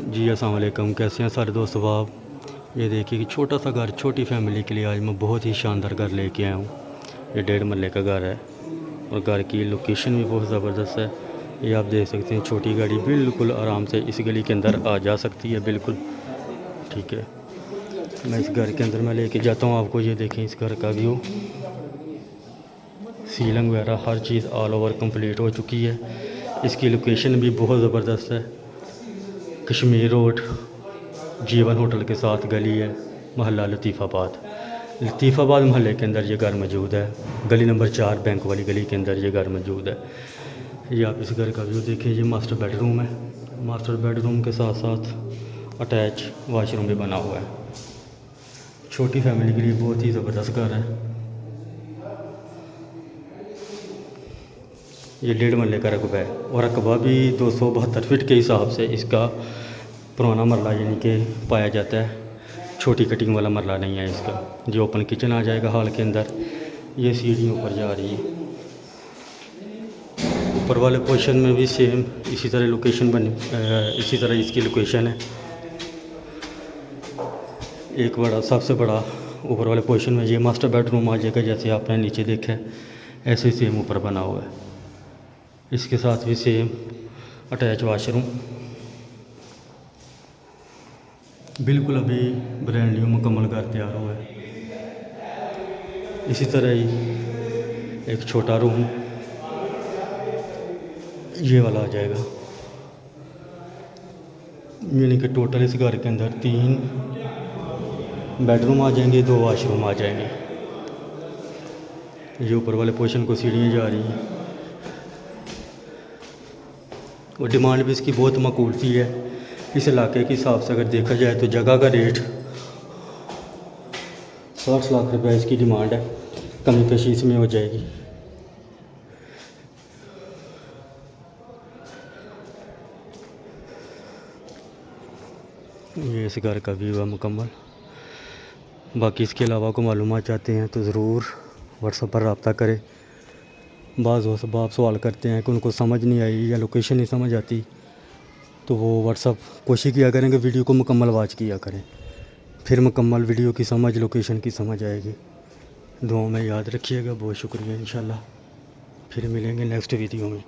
जी अस्सलाम वालेकुम, कैसे हैं सारे दोस्त आप। ये देखिए कि छोटा सा घर छोटी फैमिली के लिए आज मैं बहुत ही शानदार घर लेके आया हूँ। ये 1.5 मरले का घर है और घर की लोकेशन भी बहुत ज़बरदस्त है। ये आप देख सकते हैं, छोटी गाड़ी बिल्कुल आराम से इस गली के अंदर आ जा सकती है, बिल्कुल ठीक है। मैं इस घर के अंदर मैं लेके जाता हूँ आपको। ये देखें इस घर का व्यू, सीलिंग वगैरह हर चीज़ ऑल ओवर कंप्लीट हो चुकी है। इसकी लोकेशन भी बहुत ज़बरदस्त है। कश्मीर रोड जीवन होटल के साथ गली है, मोहल्ला लतीफ़ाबाद मोहल्ले के अंदर ये घर मौजूद है। गली नंबर 4 बैंक वाली गली के अंदर ये घर मौजूद है। ये आप इस घर का व्यू देखें। ये मास्टर बेडरूम है। मास्टर बेडरूम के साथ साथ अटैच वाशरूम भी बना हुआ है। छोटी फैमिली के लिए बहुत ही ज़बरदस्त घर है। ये 1.5 मरले का रकबा है और रकबा भी 272 फीट के हिसाब से इसका पुराना मरला यानी कि पाया जाता है। छोटी कटिंग वाला मरला नहीं है इसका। जो ओपन किचन आ जाएगा हॉल के अंदर। ये सीढ़ियों ऊपर जा रही है। ऊपर वाले पोर्शन में भी सेम इसी तरह लोकेशन इसी तरह इसकी लोकेशन है। एक बड़ा सबसे बड़ा ऊपर वाले पोर्शन में ये मास्टर बेडरूम आ जाएगा, जैसे आपने नीचे देखा है ऐसे सेम ऊपर बना हुआ है। इसके साथ भी सेम अटैच वाशरूम, बिल्कुल अभी ब्रांड न्यू मुकम्मल घर तैयार हुआ है। इसी तरह ही एक छोटा रूम ये वाला आ जाएगा, यानी कि टोटल इस घर के अंदर 3 बेडरूम आ जाएंगे, 2 वाशरूम आ जाएंगे। ये ऊपर वाले पोर्शन को सीढ़ियाँ जा रही हैं और डिमांड भी इसकी बहुत माकूल सी है। इस इलाके के हिसाब से अगर देखा जाए तो जगह का रेट 60 लाख रुपए इसकी डिमांड है। कमी पेशी इसमें हो जाएगी। ये इस घर का व्यू है मुकम्मल। बाकी इसके अलावा को मालूमात चाहते हैं तो ज़रूर व्हाट्सएप पर रब्ता करें। बाज़ दोस्त आप सवाल करते हैं कि उनको समझ नहीं आई या लोकेशन नहीं समझ आती, तो वो व्हाट्सएप कोशिश किया करें कि वीडियो को मुकम्मल वॉच किया करें, फिर मुकम्मल वीडियो की समझ लोकेशन की समझ आएगी। दुआ में याद रखिएगा। बहुत शुक्रिया। इंशाल्लाह फिर मिलेंगे नेक्स्ट वीडियो में।